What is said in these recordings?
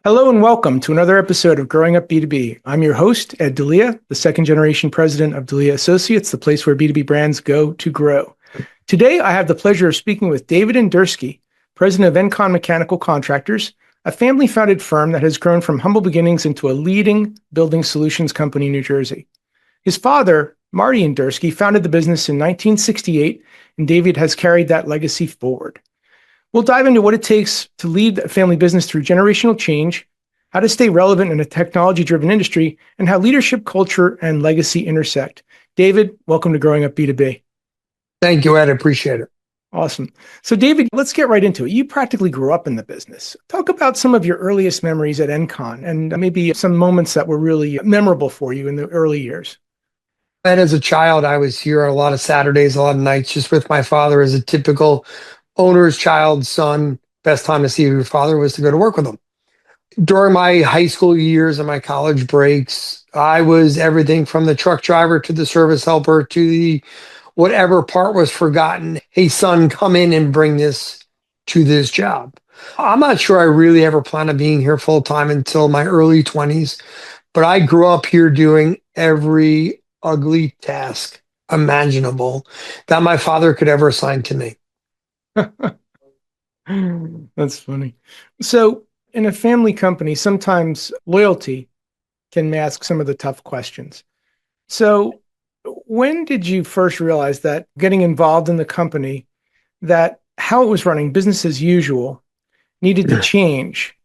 Hello and welcome to another episode of Growing Up B2B. I'm your host, Ed Delia, the second generation president of Delia Associates, the place where B2B brands go to grow. Today, I have the pleasure of speaking with David Indursky, president of ENCON Mechanical Contractors, a family-founded firm that has grown from humble beginnings into a leading building solutions company in New Jersey. His father, Marty Indursky, founded the business in 1968, and David has carried that legacy forward. We'll dive into what it takes to lead a family business through generational change, how to stay relevant in a technology-driven industry, and how leadership, culture, and legacy intersect. David, welcome to Growing Up B2B. Thank you, Ed. I appreciate it. Awesome. So David, let's get right into it. You practically grew up in the business. Talk about some of your earliest memories at ENCON and maybe some moments that were really memorable for you in the early years. And as a child, I was here a lot of Saturdays, a lot of nights, just with my father as a typical owner's child, son. Best time to see your father was to go to work with him. During my high school years and my college breaks, I was everything from the truck driver to the service helper to the whatever part was forgotten. Hey, son, come in and bring this to this job. I'm not sure I really ever planned on being here full time until my early 20s, but I grew up here doing every ugly task imaginable that my father could ever assign to me. That's funny. So in a family company, sometimes loyalty can mask some of the tough questions. So when did you first realize that getting involved in the company, that how it was running business as usual needed to change?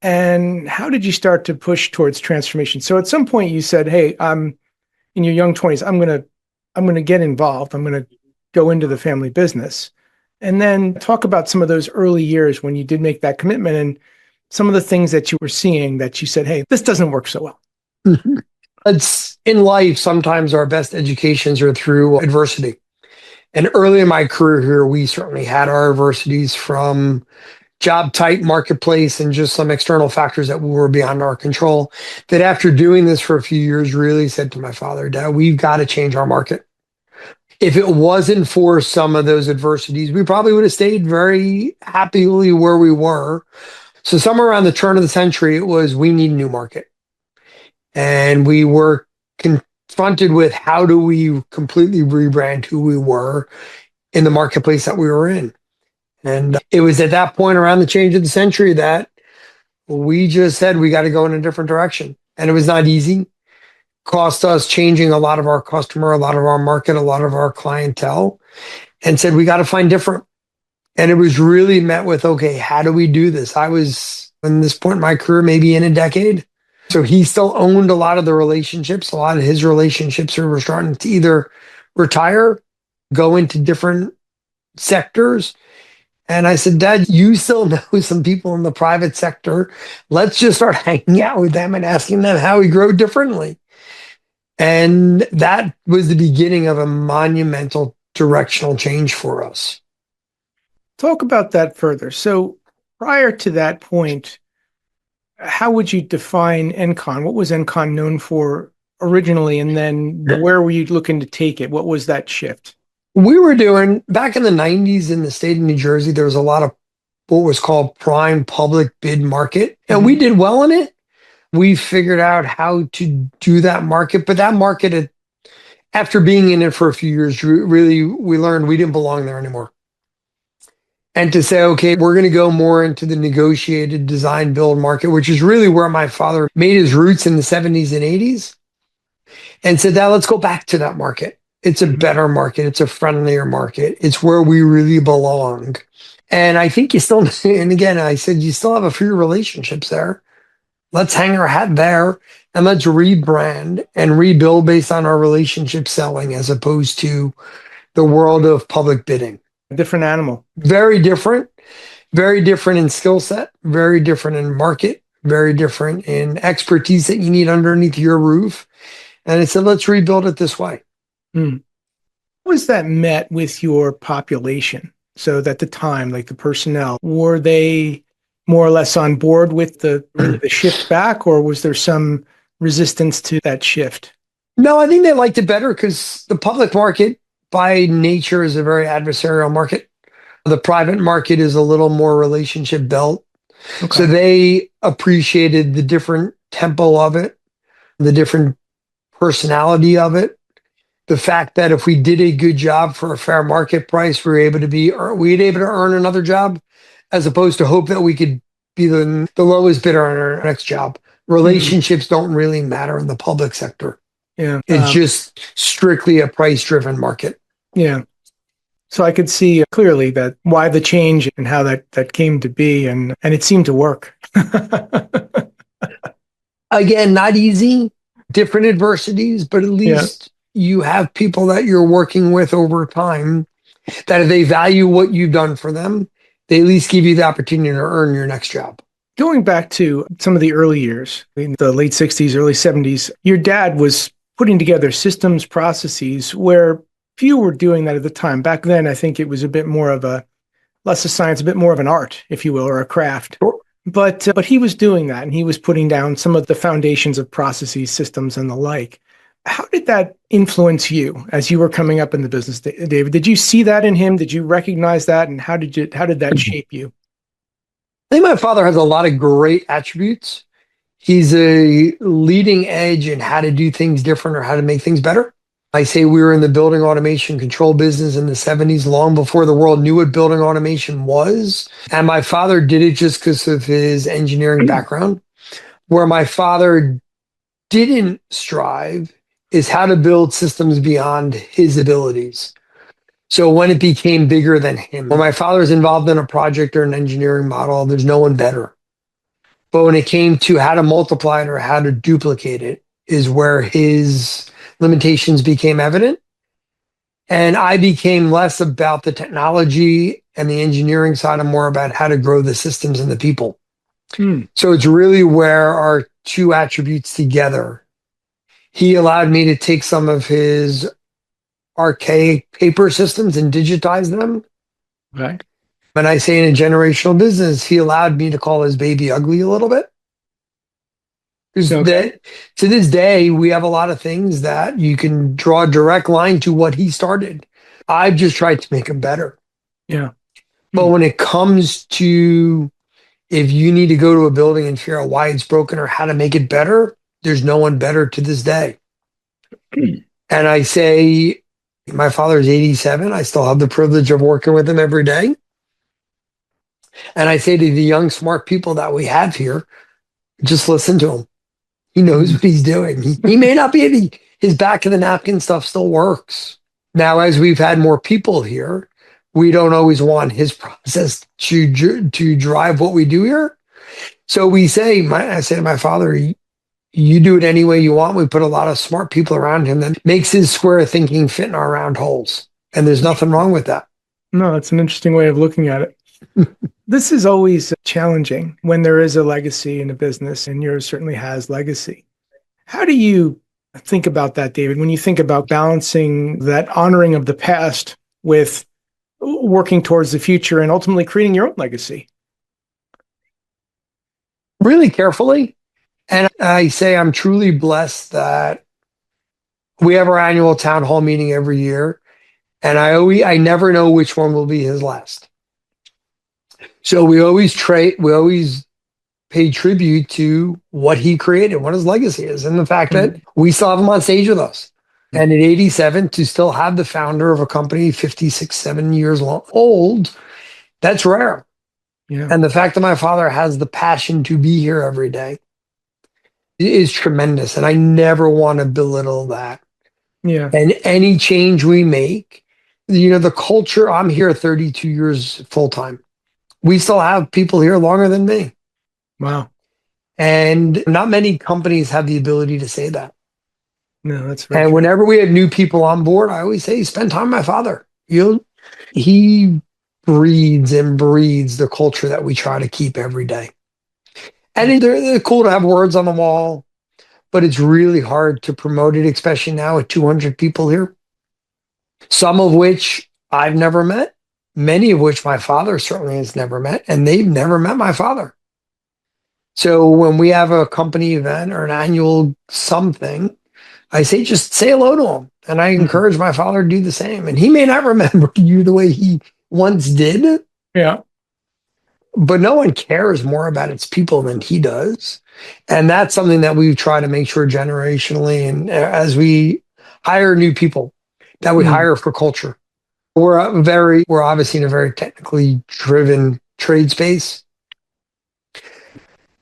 And how did you start to push towards transformation? So at some point you said, hey, I'm in your young 20s, I'm going to get involved. I'm going to go into the family business. And then talk about some of those early years when you did make that commitment and some of the things that you were seeing that you said, hey, this doesn't work so well. It's in life, sometimes our best educations are through adversity. And early in my career here, we certainly had our adversities from job type, marketplace, and just some external factors that were beyond our control. That after doing this for a few years, really said to my father, Dad, we've got to change our market. If it wasn't for some of those adversities, we probably would have stayed very happily where we were. So somewhere around the turn of the century, it was, we need a new market. And we were confronted with how do we completely rebrand who we were in the marketplace that we were in. And it was at that point around the change of the century that we just said, we got to go in a different direction. And it was not easy. Cost us changing a lot of our customer, a lot of our market, a lot of our clientele, and said, we got to find different. And it was really met with, okay, how do we do this? I was in this point in my career, maybe in a decade. So he still owned a lot of the relationships. A lot of his relationships were starting to either retire, go into different sectors. And I said, Dad, you still know some people in the private sector. Let's just start hanging out with them and asking them how we grow differently. And that was the beginning of a monumental directional change for us. Talk about that further. So prior to that point, how would you define ENCON? What was ENCON known for originally? And then where were you looking to take it? What was that shift? We were doing, back in the 90s in the state of New Jersey, there was a lot of what was called prime public bid market. And we did well in it. We figured out how to do that market, but that market, after being in it for a few years, really, we learned we didn't belong there anymore. And to say, okay, we're going to go more into the negotiated design build market, which is really where my father made his roots in the 70s and 80s, and said, let's go back to that market. It's a better market. It's a friendlier market. It's where we really belong. And I think you still, and again, I said, you still have a few relationships there. Let's hang our hat there and let's rebrand and rebuild based on our relationship selling as opposed to the world of public bidding. A different animal. Very different in skill set, very different in market, very different in expertise that you need underneath your roof. And I said, let's rebuild it this way. How was that met with your population? So at the time, like the personnel, were they more or less on board with the shift back, or was there some resistance to that shift? No, I think they liked it better because the public market by nature is a very adversarial market. The private market is a little more relationship built. So Okay. they appreciated the different tempo of it, the different personality of it, the fact that if we did a good job for a fair market price, we were able to earn another job, as opposed to hope that we could be the lowest bidder on our next job. Mhm. Relationships don't really matter in the public sector. Yeah. It's just strictly a price-driven market. Yeah. So I could see clearly that why the change and how that came to be, and it seemed to work. Again, not easy, different adversities, but at Yeah. least you have people that you're working with over time that if they value what you've done for them, they at least give you the opportunity to earn your next job. Going back to some of the early years, in the late 60s, early 70s, your dad was putting together systems, processes where few were doing that at the time. Back then, I think it was a bit more of a less a science, a bit more of an art, if you will, or a craft. Sure. But he was doing that, and he was putting down some of the foundations of processes, systems, and the like. How did that influence you as you were coming up in the business, David? Did you see that in him? Did you recognize that, and how did that shape you? I think my father has a lot of great attributes. He's a leading edge in how to do things different or how to make things better. I say we were in the building automation control business in the 70s, long before the world knew what building automation was. And my father did it just because of his engineering background. Where my father didn't strive is how to build systems beyond his abilities. So when it became bigger than him, when my father's involved in a project or an engineering model, there's no one better. But when it came to how to multiply it or how to duplicate it, is where his limitations became evident. And I became less about the technology and the engineering side and more about how to grow the systems and the people. Hmm. So it's really where our two attributes together. He allowed me to take some of his archaic paper systems and digitize them. Okay. When I say in a generational business, he allowed me to call his baby ugly a little bit. Because Okay. that to this day, we have a lot of things that you can draw a direct line to what he started. I've just tried to make him better. Yeah. But Hmm. when it comes to if you need to go to a building and figure out why it's broken or how to make it better, there's no one better to this day. And I say, my father's 87. I still have the privilege of working with him every day. And I say to the young, smart people that we have here, just listen to him. He knows what he's doing. He may not be his back of the napkin stuff still works. Now, as we've had more people here, we don't always want his process to drive what we do here. So I say to my father, you do it any way you want. We put a lot of smart people around him that makes his square thinking fit in our round holes. And there's nothing wrong with that. No, that's an interesting way of looking at it. This is always challenging when there is a legacy in a business, and yours certainly has legacy. How do you think about that, David, when you think about balancing that honoring of the past with working towards the future and ultimately creating your own legacy? Really carefully. And I say I'm truly blessed that we have our annual town hall meeting every year. And I never know which one will be his last. So we always pay tribute to what he created, what his legacy is, and the fact that Mhm. we still have him on stage with us. And at 87, to still have the founder of a company 56, 7 years old, that's rare. Yeah. And the fact that my father has the passion to be here every day is tremendous. And I never want to belittle that. Yeah. And any change we make, the culture, I'm here 32 years full time. We still have people here longer than me. Wow. And not many companies have the ability to say that. No, that's very And true. whenever we have new people on board, I always say, spend time with my father. He breeds and breeds the culture that we try to keep every day. And they're cool to have words on the wall, but it's really hard to promote it, especially now with 200 people here, some of which I've never met, many of which my father certainly has never met, and they've never met my father. So when we have a company event or an annual something, I say just say hello to him. And I Mhm. encourage my father to do the same. And he may not remember you the way he once did, Yeah. but no one cares more about its people than he does. And that's something that we try to make sure generationally, and as we hire new people, that we Mm, hire for culture. We're obviously in a very technically driven trade space,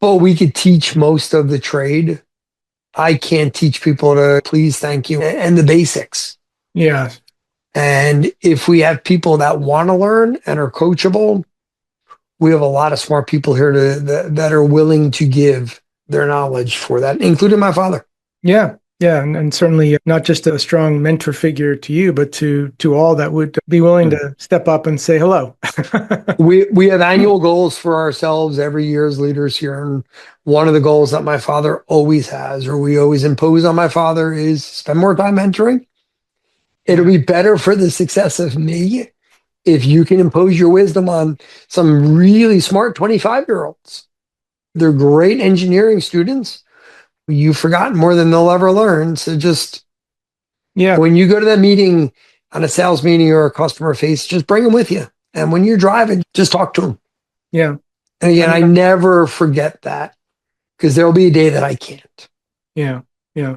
but we could teach most of the trade. I can't teach people to please, thank you, and the basics. yeah. And if we have people that want to learn and are coachable, we have a lot of smart people here that are willing to give their knowledge for that, including my father. Yeah. Yeah. And certainly not just a strong mentor figure to you, but to all that would be willing to step up and say hello. We have annual goals for ourselves every year as leaders here. And one of the goals that my father always has, or we always impose on my father, is spend more time mentoring. It'll be better for the success of me if you can impose your wisdom on some really smart 25-year-olds. They're great engineering students. You've forgotten more than they'll ever learn. So just Yeah. when you go to that meeting, on a sales meeting or a customer face, just bring them with you. And when you're driving, just talk to them. Yeah. And again, I never forget that because there'll be a day that I can't. Yeah. Yeah.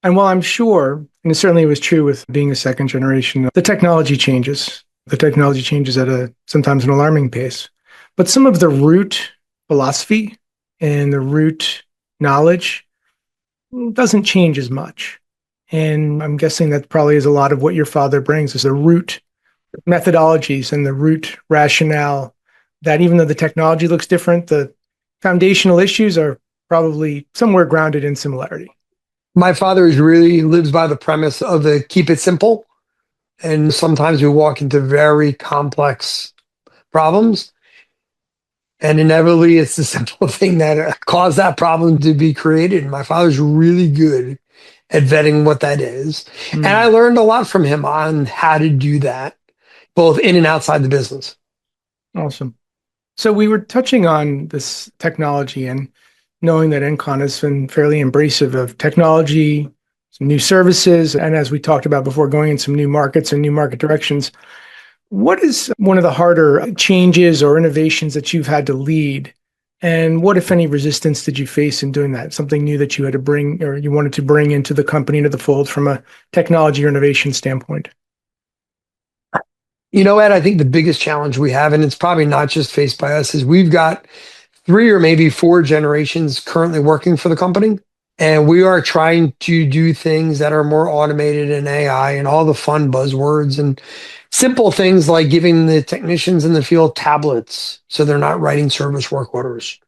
And while I'm sure, and it certainly was true with being a second generation, the technology changes. The technology changes at a sometimes an alarming pace. But some of the root philosophy and the root knowledge doesn't change as much. And I'm guessing that probably is a lot of what your father brings is the root methodologies and the root rationale that even though the technology looks different, the foundational issues are probably somewhere grounded in similarity. My father is really lives by the premise of the keep it simple. And sometimes we walk into very complex problems. And inevitably, it's the simple thing that caused that problem to be created. And my father's really good at vetting what that is. And I learned a lot from him on how to do that, both in and outside the business. Awesome. So we were touching on this technology and knowing that ENCON has been fairly embracive of technology, some new services, and as we talked about before, going in some new markets and new market directions. What is one of the harder changes or innovations that you've had to lead? And what, if any, resistance did you face in doing that? Something new that you had to bring or you wanted to bring into the company, into the fold from a technology or innovation standpoint? You know, Ed, I think the biggest challenge we have, and it's probably not just faced by us, is we've got 3 or maybe 4 generations currently working for the company. And we are trying to do things that are more automated and AI and all the fun buzzwords and simple things like giving the technicians in the field tablets so they're not writing service work orders.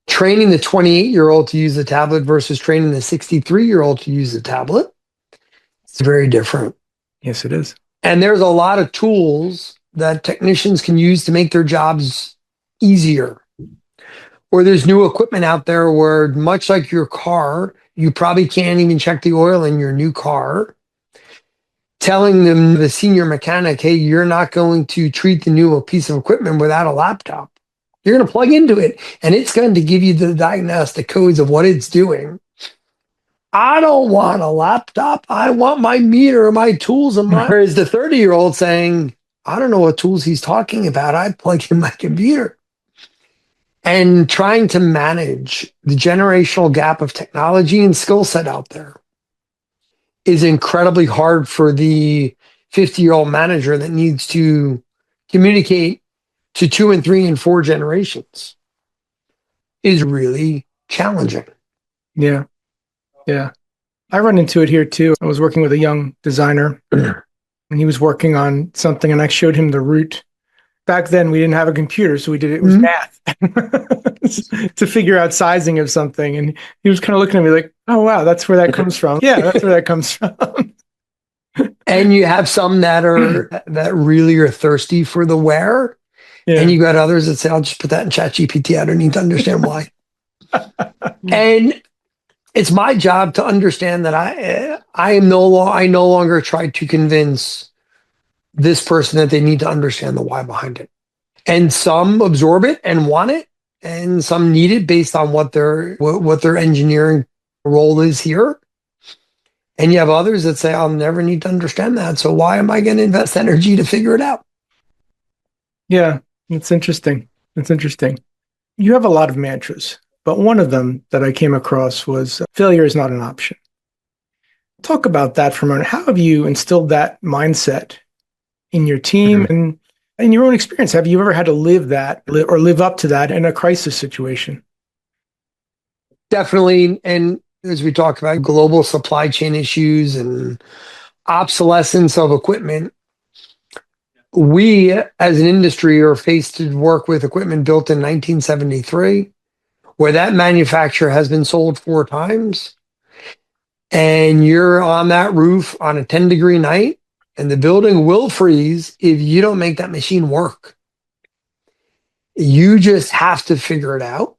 Training the 28-year-old to use the tablet versus training the 63-year-old to use the tablet. It's very different. Yes, it is. And there's a lot of tools that technicians can use to make their jobs easier. Or there's new equipment out there where, much like your car, you probably can't even check the oil in your new car. Telling them, the senior mechanic, hey, you're not going to treat the new piece of equipment without a laptop. You're going to plug into it, and it's going to give you the diagnostic codes of what it's doing. I don't want a laptop. I want my meter, my tools, and my. Whereas the 30-year-old saying, I don't know what tools he's talking about. I plug in my computer. And trying to manage the generational gap of technology and skill set out there is incredibly hard for the 50-year-old manager that needs to communicate to 2 and 3 and 4 generations. Is really challenging. Yeah. Yeah. I run into it here too. I was working with a young designer and he was working on something and I showed him the root. Back then we didn't have a computer, so we did it was math to figure out sizing of something. And he was kind of looking at me like, oh wow, that's where that comes from. Yeah, that's where that comes from. And you have some that really are thirsty for the where. Yeah. And you got others that say, I'll just put that in ChatGPT. I don't need to understand why. And it's my job to understand that I no longer try to convince this person that they need to understand the why behind it. And some absorb it and want it, and some need it based on what their engineering role is here. And you have others that say, I'll never need to understand that. So why am I going to invest energy to figure it out? Yeah, it's interesting. That's interesting. You have a lot of mantras, but one of them that I came across was failure is not an option. Talk about that for a moment. How have you instilled that mindset in your team Mhm. and in your own experience? Have you ever had to live that or live up to that in a crisis situation? Definitely. And as we talk about global supply chain issues and obsolescence of equipment, we as an industry are faced to work with equipment built in 1973, where that manufacturer has been sold 4 times. And you're on that roof on a 10-degree night, and the building will freeze if you don't make that machine work. You just have to figure it out.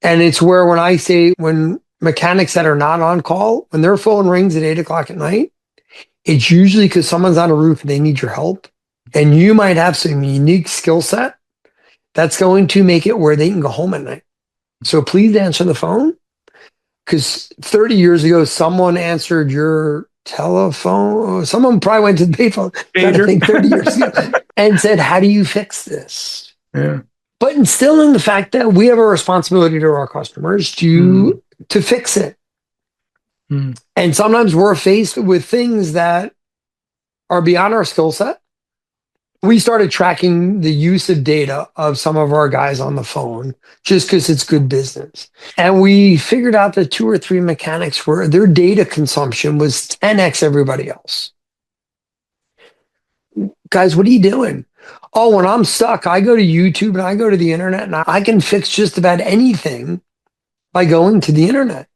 And it's where when I say when mechanics that are not on call, when their phone rings at 8 o'clock at night, it's usually because someone's on a roof and they need your help. And you might have some unique skill set that's going to make it where they can go home at night. So please answer the phone, because 30 years ago, someone answered your telephone. Someone probably went to the payphone, trying to think 30 years ago, and said, how do you fix this? Yeah. But instilling the fact that we have a responsibility to our customers to fix it. Mm. And sometimes we're faced with things that are beyond our skill set. We started tracking the use of data of some of our guys on the phone just because it's good business. And we figured out that 2 or 3 mechanics were their data consumption was 10x everybody else. Guys, what are you doing? Oh, when I'm stuck, I go to YouTube and I go to the internet and I can fix just about anything by going to the internet.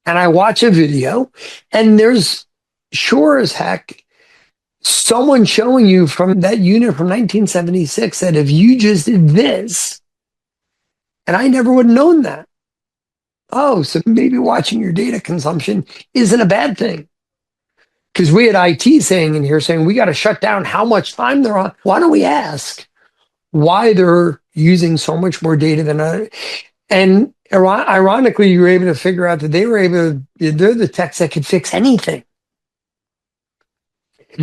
And I watch a video and there's sure as heck someone showing you from that unit from 1976 that if you just did this, and I never would have known that. Oh, so maybe watching your data consumption isn't a bad thing. Because we had IT saying in here saying we got to shut down how much time they're on. Why don't we ask why they're using so much more data than other? And ironically, you were able to figure out that they're the techs that could fix anything.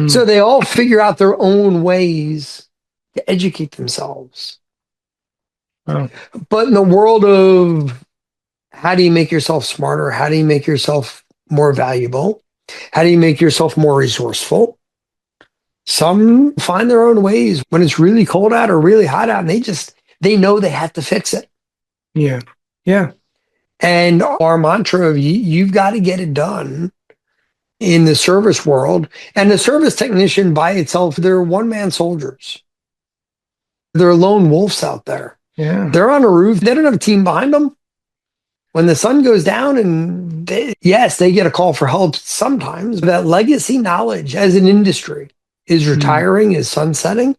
So they all figure out their own ways to educate themselves. Oh. But in the world of how do you make yourself smarter? How do you make yourself more valuable? How do you make yourself more resourceful? Some find their own ways when it's really cold out or really hot out, and they know they have to fix it. Yeah. Yeah. And our mantra of you've got to get it done in the service world. And the service technician by itself, they're one-man soldiers. They're lone wolves out there. Yeah. They're on a roof. They don't have a team behind them. When the sun goes down and they get a call for help sometimes. That legacy knowledge as an industry is retiring, is sunsetting.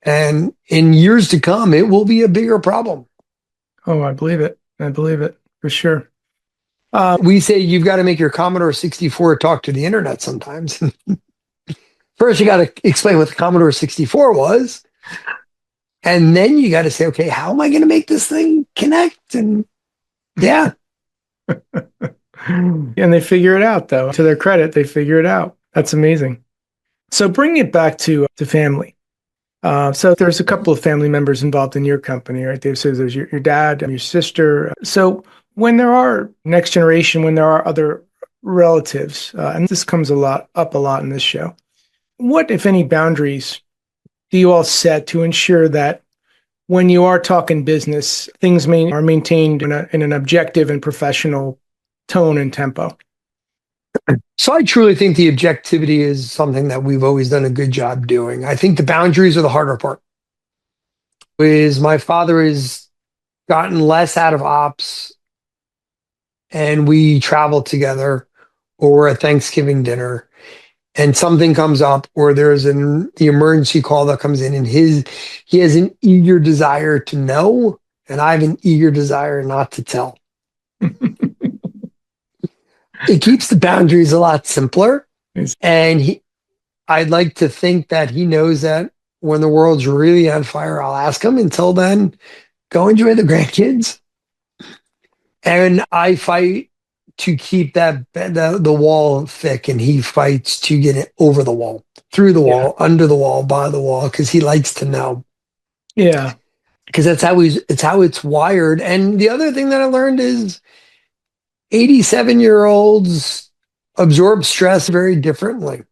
And in years to come, it will be a bigger problem. Oh, I believe it. I believe it for sure. We say you've got to make your Commodore 64 talk to the internet sometimes. First, you got to explain what the Commodore 64 was. And then you got to say, okay, how am I going to make this thing connect? And yeah. And they figure it out, though. To their credit, they figure it out. That's amazing. So bring it back to family. So there's a couple of family members involved in your company, right? Dave says there's your dad and your sister. So when there are next generation, when there are other relatives, and this comes up a lot in this show, what, if any, boundaries do you all set to ensure that when you are talking business, things are maintained in an objective and professional tone and tempo? So I truly think the objectivity is something that we've always done a good job doing. I think the boundaries are the harder part. My father has gotten less out of ops and we travel together or we're at Thanksgiving dinner and something comes up or there's the emergency call that comes in and he has an eager desire to know and I have an eager desire not to tell. It keeps the boundaries a lot simpler. And I'd like to think that he knows that when the world's really on fire, I'll ask him. Until then, go enjoy the grandkids. And I fight to keep the wall thick, and he fights to get it over the wall, through the wall, under the wall, by the wall, because he likes to know. Yeah. because it's how it's wired. And the other thing that I learned is 87-year-olds absorb stress very differently.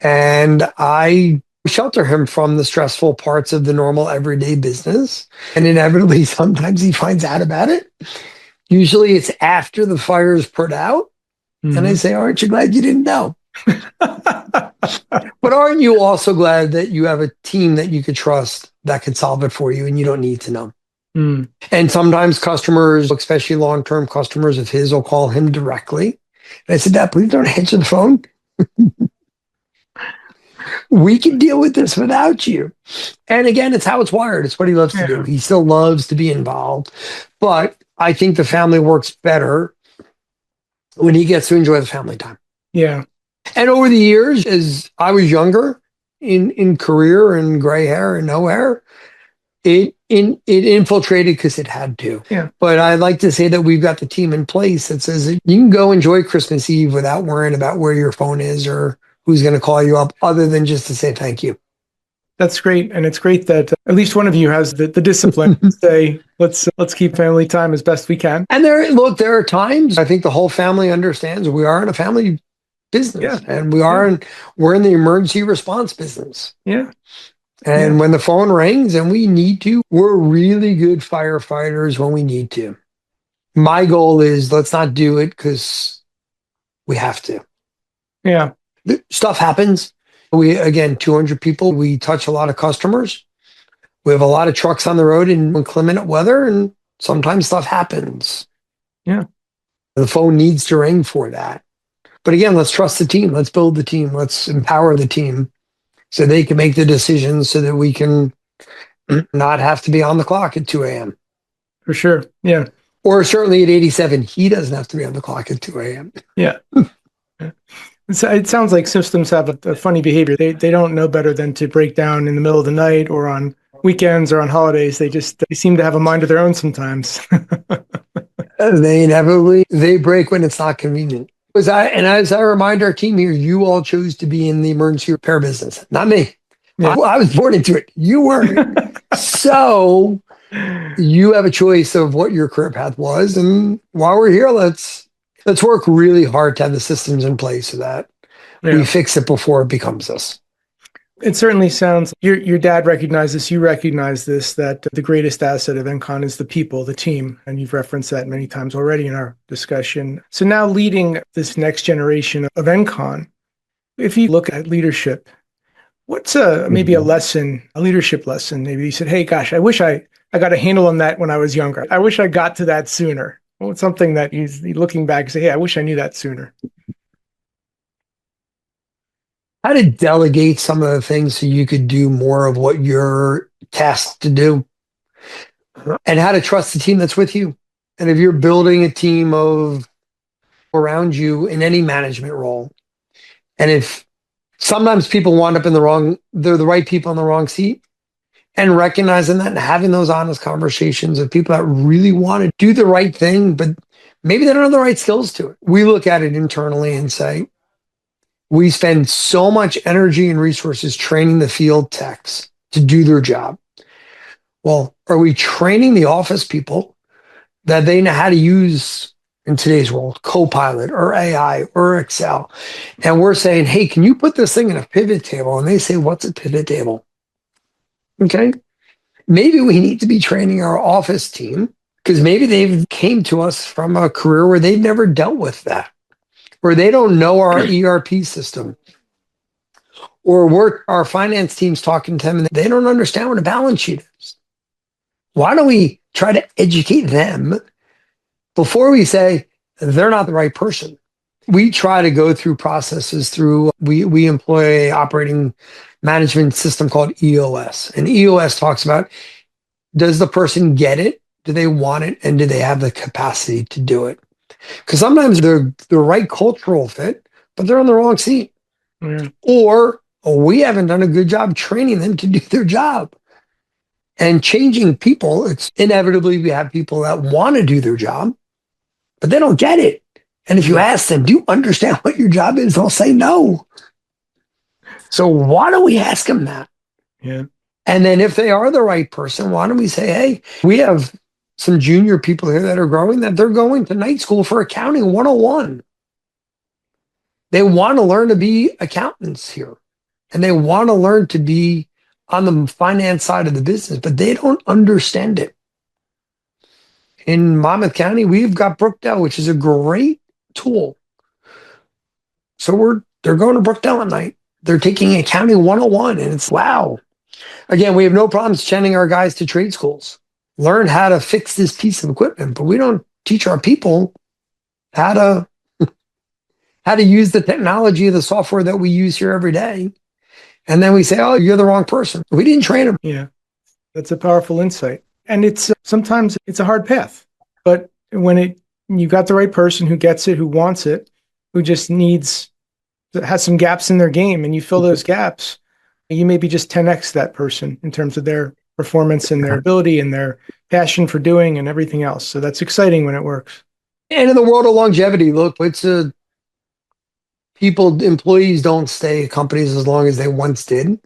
And I shelter him from the stressful parts of the normal everyday business. And inevitably, sometimes he finds out about it. Usually it's after the fire is put out. And I say, aren't you glad you didn't know? But aren't you also glad that you have a team that you could trust that could solve it for you and you don't need to know? And sometimes customers, especially long-term customers of his, will call him directly. And I said, Dad, please don't answer the phone. We can deal with this without you. And again, it's how it's wired. It's what he loves to do. He still loves to be involved. But I think the family works better when he gets to enjoy the family time. Yeah. And over the years, as I was younger in career and gray hair and no hair, it infiltrated because it had to. Yeah. But I like to say that we've got the team in place that says you can go enjoy Christmas Eve without worrying about where your phone is or who's going to call you up, other than just to say thank you. That's great. And it's great that at least one of you has the discipline to say, let's keep family time as best we can. And there are times I think the whole family understands we are in a family business, and we're in the emergency response business. Yeah. And when the phone rings and we need to, we're really good firefighters when we need to. My goal is let's not do it because we have to. Yeah. Stuff happens. We, again, 200 people. We touch a lot of customers. We have a lot of trucks on the road in inclement weather, and sometimes stuff happens. Yeah. The phone needs to ring for that. But again, let's trust the team. Let's build the team. Let's empower the team so they can make the decisions so that we can not have to be on the clock at 2 a.m. For sure. Yeah. Or certainly at 87, he doesn't have to be on the clock at 2 a.m. Yeah. It sounds like systems have a funny behavior. They don't know better than to break down in the middle of the night or on weekends or on holidays. They seem to have a mind of their own sometimes. They break when it's not convenient. As I remind our team here, you all chose to be in the emergency repair business, not me. Yeah. I was born into it. You weren't. So you have a choice of what your career path was. And while we're here, let's work really hard to have the systems in place so that we fix it before it becomes this. It certainly sounds, your dad recognized this, you recognize this, that the greatest asset of ENCON is the people, the team, and you've referenced that many times already in our discussion. So now leading this next generation of ENCON, if you look at leadership, what's maybe a leadership lesson? Maybe you said, hey, gosh, I wish I got a handle on that when I was younger. I wish I got to that sooner. Well, something that you looking back and say, hey, I wish I knew that sooner. How to delegate some of the things so you could do more of what you're tasked to do, and how to trust the team that's with you. And if you're building a team of around you in any management role, and if sometimes people wind up they're the right people in the wrong seat, and recognizing that and having those honest conversations with people that really want to do the right thing, but maybe they don't have the right skills to it. We look at it internally and say, we spend so much energy and resources training the field techs to do their job. Well, are we training the office people that they know how to use in today's world, Copilot or AI or Excel? And we're saying, hey, can you put this thing in a pivot table? And they say, what's a pivot table? Okay. Maybe we need to be training our office team because maybe they came to us from a career where they've never dealt with that, or they don't know our ERP system, or our finance team's talking to them and they don't understand what a balance sheet is. Why don't we try to educate them before we say they're not the right person? We try to go through processes we employ an operating management system called EOS. And EOS talks about, does the person get it? Do they want it? And do they have the capacity to do it? Because sometimes they're the right cultural fit, but they're on the wrong seat. Or we haven't done a good job training them to do their job. And changing people, it's inevitably we have people that want to do their job, but they don't get it. And if you ask them, do you understand what your job is? They'll say no. So why don't we ask them that? Yeah. And then if they are the right person, why don't we say, hey, we have some junior people here that are growing, that they're going to night school for accounting 101. They want to learn to be accountants here, and they want to learn to be on the finance side of the business, but they don't understand it. In Monmouth County, we've got Brookdale, which is a great tool. So they're going to Brookdale at night. They're taking accounting 101, and it's wow. Again, we have no problems sending our guys to trade schools. Learn how to fix this piece of equipment, but we don't teach our people how to use the technology of the software that we use here every day. And then we say, oh, you're the wrong person. We didn't train them. Yeah, that's a powerful insight. And it's sometimes it's a hard path, but when you got the right person who gets it, who wants it, who just has some gaps in their game, and you fill those gaps, you maybe just 10x that person in terms of their performance and their ability and their passion for doing and everything else. So that's exciting when it works. And in the world of longevity, look, employees don't stay at companies as long as they once did.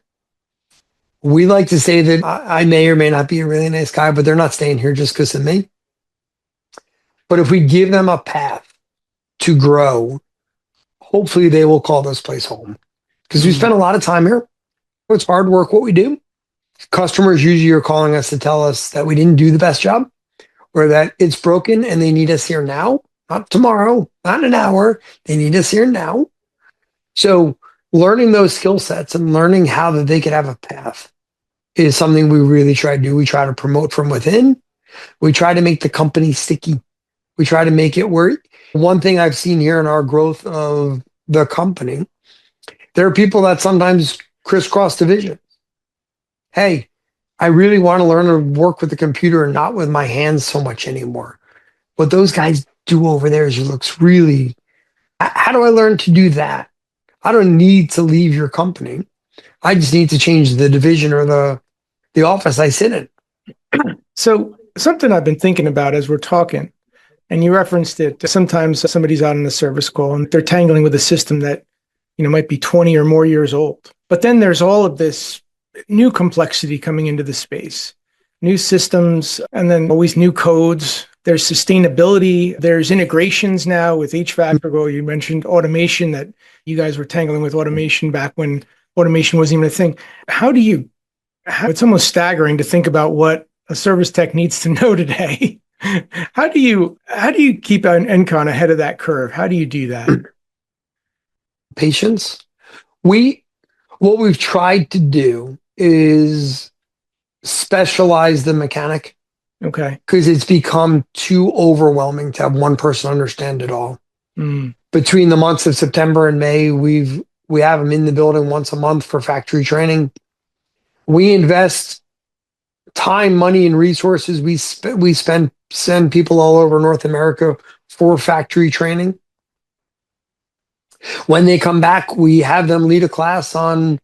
We like to say that I may or may not be a really nice guy, but they're not staying here just because of me. But if we give them a path to grow, hopefully they will call this place home. Because we spend a lot of time here. It's hard work what we do. Customers usually are calling us to tell us that we didn't do the best job, or that it's broken and they need us here now, not tomorrow, not in an hour. They need us here now. So learning those skill sets and learning how that they could have a path is something we really try to do. We try to promote from within. We try to make the company sticky. We try to make it work. One thing I've seen here in our growth of the company, there are people that sometimes crisscross divisions. Hey, I really want to learn to work with the computer and not with my hands so much anymore. What those guys do over there looks really, how do I learn to do that? I don't need to leave your company. I just need to change the division or the office I sit in. So something I've been thinking about as we're talking, and you referenced it, sometimes somebody's out on a service call and they're tangling with a system that, might be 20 or more years old. But then there's all of this new complexity coming into the space, new systems, and then always new codes. There's sustainability. There's integrations now with HVAC. Well, you mentioned automation, that you guys were tangling with automation back when automation wasn't even a thing. It's almost staggering to think about what a service tech needs to know today. How do you keep an ENCON ahead of that curve? How do you do that? Patience. What we've tried to do is specialize the mechanic. Okay. Because it's become too overwhelming to have one person understand it all. Between the months of September and May, we have them in the building once a month for factory training. We invest time, money, and resources. We send people all over North America for factory training. When they come back, we have them lead a class on,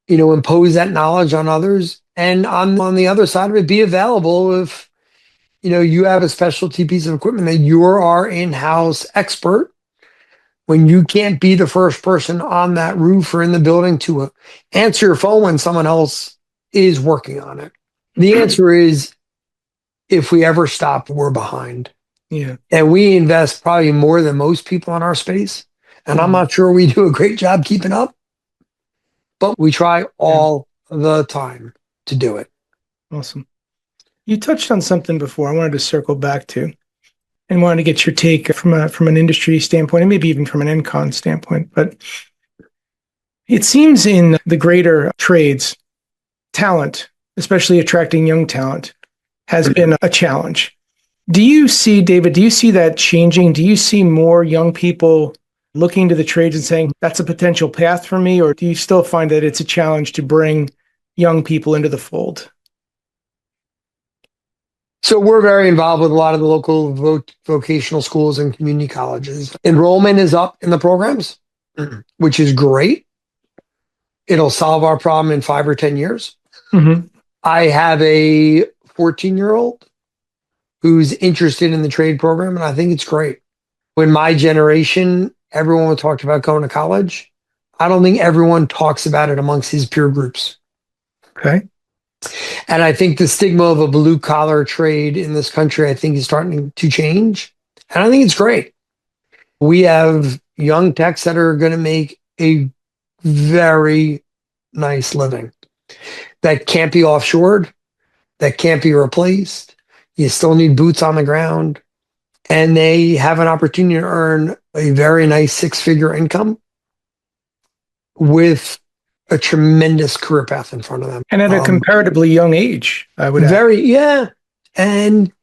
impose that knowledge on others. And on the other side of it, be available if, you have a specialty piece of equipment that you're our in-house expert. When you can't be the first person on that roof or in the building to answer your phone when someone else is working on it. The answer is, if we ever stop, we're behind. Yeah. And we invest probably more than most people in our space. And I'm not sure we do a great job keeping up, but we try all the time to do it. Awesome. You touched on something before I wanted to circle back to, and wanted to get your take from an industry standpoint, and maybe even from an ENCON standpoint. But it seems in the greater trades, talent, especially attracting young talent, has been a challenge. David, do you see that changing? Do you see more young people looking to the trades and saying, that's a potential path for me? Or do you still find that it's a challenge to bring young people into the fold? So we're very involved with a lot of the local vocational schools and community colleges. Enrollment is up in the programs, which is great. It'll solve our problem in 5 or 10 years. I have a 14-year-old who's interested in the trade program, and I think it's great. When my generation, everyone talked about going to college. I don't think everyone talks about it amongst his peer groups. Okay. And I think the stigma of a blue collar trade in this country, I think is starting to change. And I think it's great. We have young techs that are going to make a very nice living that can't be offshored, that can't be replaced. You still need boots on the ground. And they have an opportunity to earn a very nice six-figure income with a tremendous career path in front of them. And at a comparatively young age, I would add. Yeah. And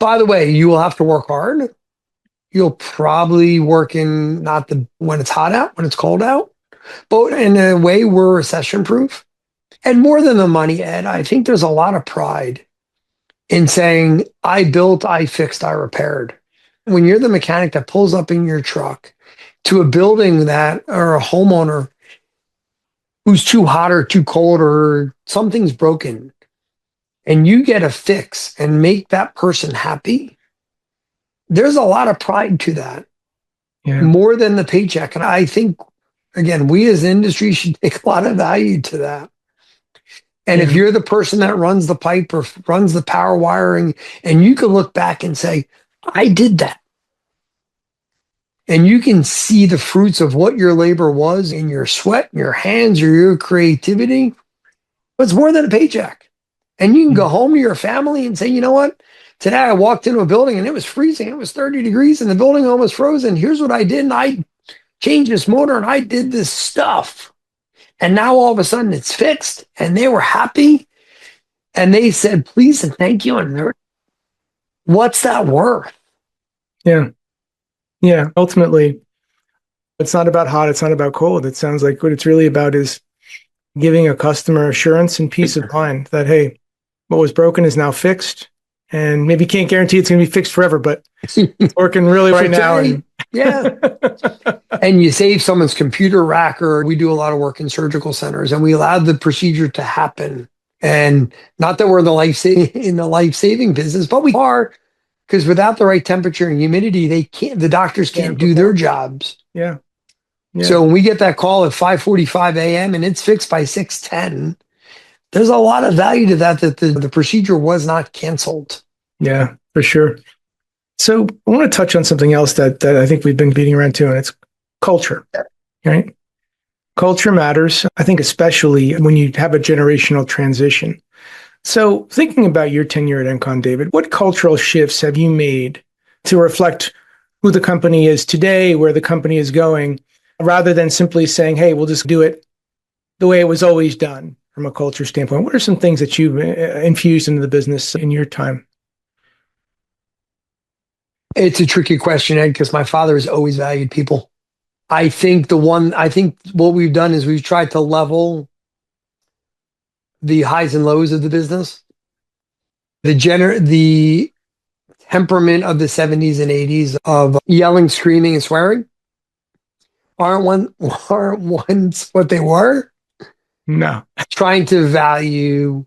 by the way, you will have to work hard. You'll probably work in not the when it's hot out, when it's cold out, but in a way we're recession proof. And more than the money, Ed, I think there's a lot of pride in saying, I built, I fixed, I repaired. When you're the mechanic that pulls up in your truck to a building that, or a homeowner who's too hot or too cold or something's broken, and you get a fix and make that person happy, there's a lot of pride to that, more than the paycheck. And I think, again, we as an industry should take a lot of value to that. And if you're the person that runs the pipe or runs the power wiring, and you can look back and say, I did that. And you can see the fruits of what your labor was in your sweat, your hands, or your creativity, it's more than a paycheck. And you can go home to your family and say, you know what? Today I walked into a building and it was freezing. It was 30 degrees and the building almost frozen. Here's what I did. And I changed this motor and I did this stuff. And now all of a sudden it's fixed and they were happy. And they said, please and thank you. And what's that worth? Yeah. Yeah. Ultimately, it's not about hot. It's not about cold. It sounds like what it's really about is giving a customer assurance and peace of mind that, hey, what was broken is now fixed. And maybe you can't guarantee it's going to be fixed forever, but it's working really right now. And yeah. And you save someone's computer rack, or we do a lot of work in surgical centers and we allow the procedure to happen. And not that we're in the life-saving business, but we are, because without the right temperature and humidity, the doctors can't do their jobs. Yeah. So when we get that call at 5:45 a.m. and it's fixed by 6:10, there's a lot of value to that the procedure was not canceled. Yeah, for sure. So I want to touch on something else that I think we've been beating around too, and it's culture, right? Culture matters, I think, especially when you have a generational transition. So thinking about your tenure at ENCON, David, what cultural shifts have you made to reflect who the company is today, where the company is going, rather than simply saying, hey, we'll just do it the way it was always done from a culture standpoint? What are some things that you've infused into the business in your time? It's a tricky question, Ed, because my father has always valued people. I think what we've done is we've tried to level the highs and lows of the business. The temperament of the 70s and 80s of yelling, screaming, and swearing aren't ones what they were. No. Trying to value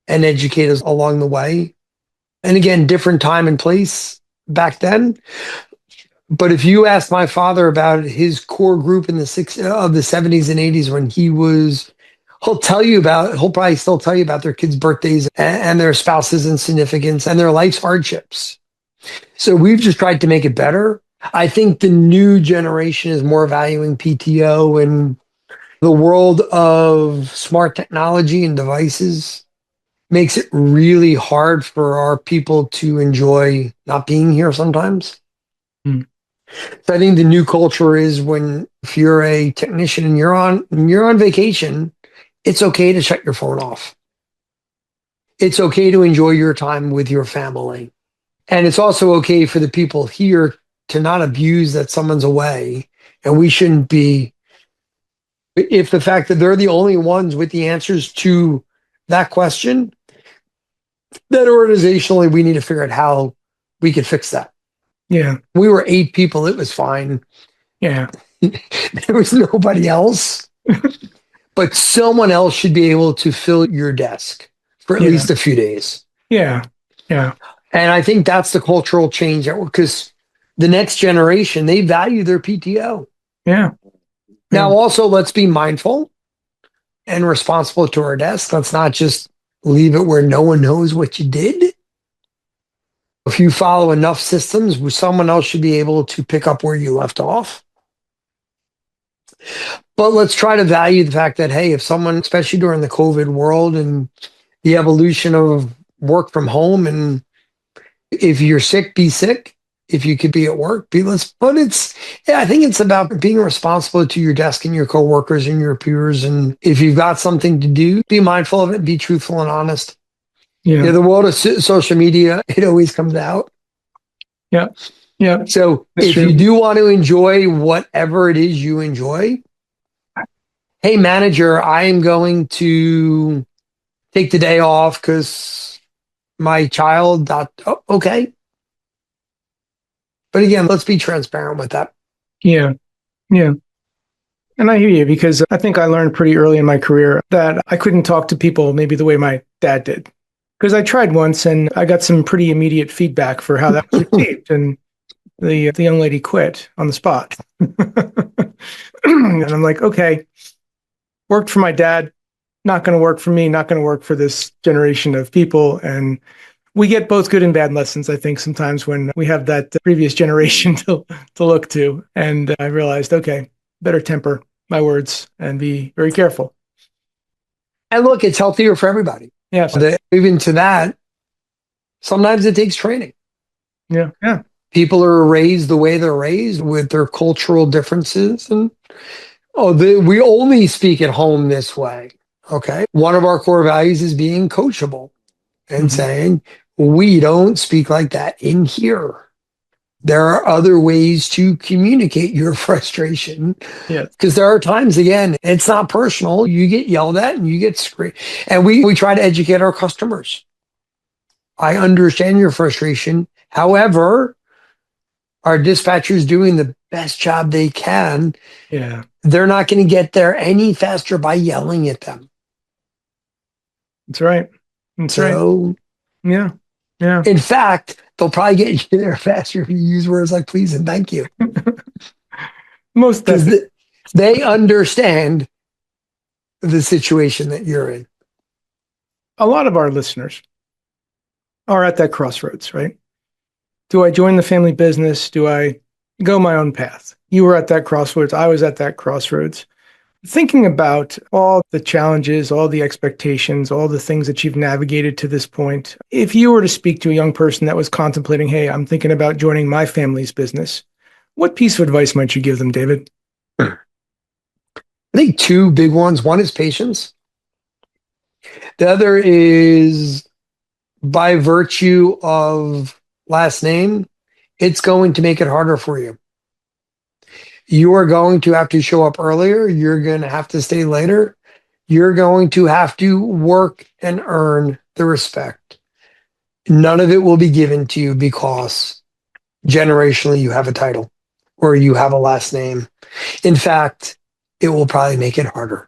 and educate us along the way. And again, different time and place back then. But if you ask my father about his core group in the 70s and 80s when he'll probably still tell you about their kids' birthdays and their spouses and significance and their life's hardships. So we've just tried to make it better. I think the new generation is more valuing PTO, and the world of smart technology and devices makes it really hard for our people to enjoy not being here sometimes. So I think the new culture is if you're a technician and you're on vacation, it's okay to shut your phone off. It's okay to enjoy your time with your family. And it's also okay for the people here to not abuse that someone's away. And we shouldn't be, if the fact that they're the only ones with the answers to that question, that organizationally we need to figure out how we can fix that. Yeah. We were 8 people. It was fine. Yeah. There was nobody else. But someone else should be able to fill your desk for at least a few days. Yeah. Yeah. And I think that's the cultural change, because the next generation, they value their PTO. Yeah. Now, also, let's be mindful. and responsible to our desk. Let's not just leave it where no one knows what you did. If you follow enough systems, someone else should be able to pick up where you left off. But let's try to value the fact that, hey, if someone, especially during the COVID world and the evolution of work from home, and if you're sick, be sick. If you could be at work, be less. But I think it's about being responsible to your desk and your coworkers and your peers. And if you've got something to do, be mindful of it, be truthful and honest. Yeah. The world of social media, it always comes out. Yeah. Yeah. So if you do want to enjoy whatever it is you enjoy, hey, manager, I am going to take the day off because my child, okay. But again, let's be transparent with that. Yeah. Yeah. And I hear you, because I think I learned pretty early in my career that I couldn't talk to people maybe the way my dad did. Because I tried once and I got some pretty immediate feedback for how that was received. And the young lady quit on the spot. And I'm like, okay, worked for my dad, not going to work for me, not going to work for this generation of people. And we get both good and bad lessons, I think, sometimes when we have that previous generation to look to. And I realized, okay, better temper my words and be very careful. And look, it's healthier for everybody. Yes. Even to that, sometimes it takes training. Yeah. Yeah. People are raised the way they're raised with their cultural differences. And we only speak at home this way. Okay. One of our core values is being coachable and saying, we don't speak like that in here. There are other ways to communicate your frustration. Yeah. Because there are times, again, it's not personal. You get yelled at and you get screamed. And we try to educate our customers. I understand your frustration. However, our dispatchers doing the best job they can. Yeah. They're not going to get there any faster by yelling at them. That's right. That's right. Yeah. Yeah. In fact, they'll probably get you there faster if you use words like please and thank you. Most definitely. They understand the situation that you're in. A lot of our listeners are at that crossroads, right? Do I join the family business? Do I go my own path? You were at that crossroads. I was at that crossroads. Thinking about all the challenges, all the expectations, all the things that you've navigated to this point, if you were to speak to a young person that was contemplating, hey, I'm thinking about joining my family's business, what piece of advice might you give them, David? I think two big ones. One is patience. The other is by virtue of last name, it's going to make it harder for you. You are going to have to show up earlier. You're going to have to stay later. You're going to have to work and earn the respect. None of it will be given to you because generationally you have a title or you have a last name. In fact, it will probably make it harder.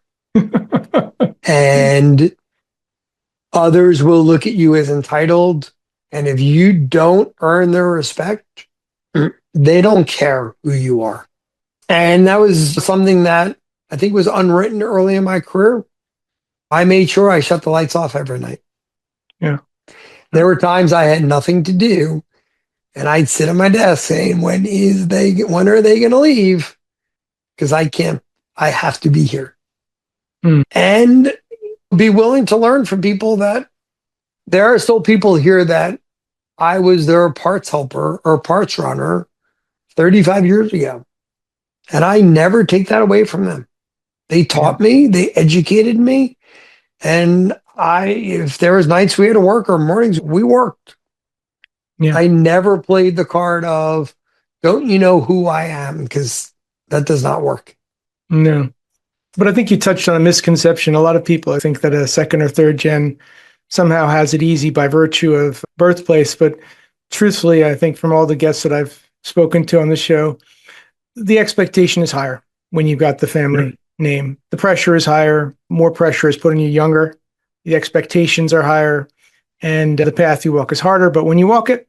And others will look at you as entitled. And if you don't earn their respect, they don't care who you are. And that was something that I think was unwritten early in my career. I made sure I shut the lights off every night. Yeah. There were times I had nothing to do. And I'd sit at my desk saying, when are they going to leave? Because I have to be here. And be willing to learn from people that there are still people here that I was their parts helper or parts runner 35 years ago. And I never take that away from them. They taught me, they educated me. And if there was nights we had to work or mornings, we worked. Yeah. I never played the card of, don't you know who I am? Because that does not work. No. But I think you touched on a misconception. A lot of people, I think that a second or third gen somehow has it easy by virtue of birthplace. But truthfully, I think from all the guests that I've spoken to on the show, the expectation is higher when you've got the family name. The pressure is higher. More pressure is put on you younger. The expectations are higher. And the path you walk is harder. But when you walk it,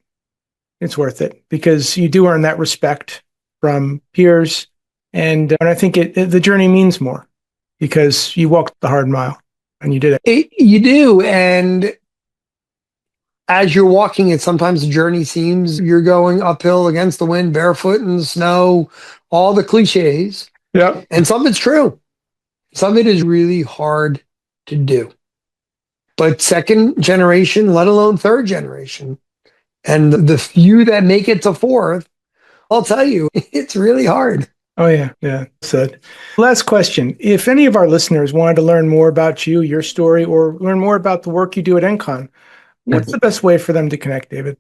it's worth it because you do earn that respect from peers. And I think the journey means more. because you walked the hard mile and you did it. You do. And as you're walking it, sometimes the journey seems you're going uphill against the wind, barefoot in the snow, all the cliches. Yeah. And some of it's true. Some of it is really hard to do. But second generation, let alone third generation, and the few that make it to fourth, I'll tell you, it's really hard. Oh, yeah. Yeah. Said. Last question. If any of our listeners wanted to learn more about you, your story, or learn more about the work you do at ENCON, what's the best way for them to connect, David?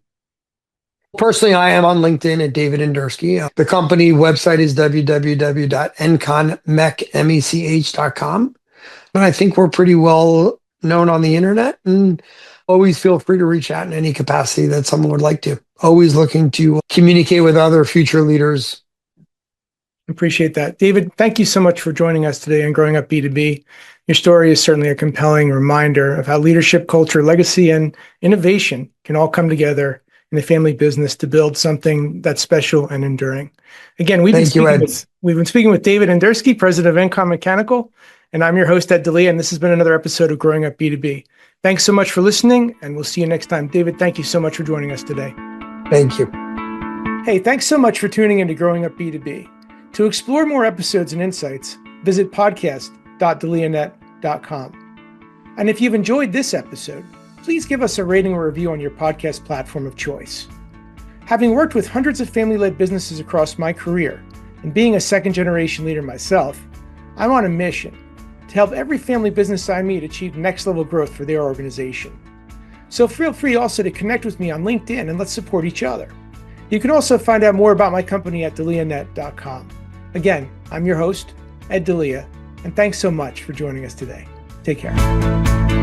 Personally, I am on LinkedIn at David Indursky. The company website is www.enconmech.com. And I think we're pretty well known on the internet, and always feel free to reach out in any capacity that someone would like to. Always looking to communicate with other future leaders. Appreciate that. David, thank you so much for joining us today on Growing Up B2B. Your story is certainly a compelling reminder of how leadership, culture, legacy, and innovation can all come together in the family business to build something that's special and enduring. Again, we've been speaking with David Indursky, president of ENCON Mechanical, and I'm your host, Ed Delia, and this has been another episode of Growing Up B2B. Thanks so much for listening, and we'll see you next time. David, thank you so much for joining us today. Thank you. Hey, thanks so much for tuning into Growing Up B2B. To explore more episodes and insights, visit podcast.delianet.com. And if you've enjoyed this episode, please give us a rating or review on your podcast platform of choice. Having worked with hundreds of family-led businesses across my career, and being a second-generation leader myself, I'm on a mission to help every family business I meet achieve next-level growth for their organization. So feel free also to connect with me on LinkedIn and let's support each other. You can also find out more about my company at delianet.com. Again, I'm your host, Ed Delia, and thanks so much for joining us today. Take care.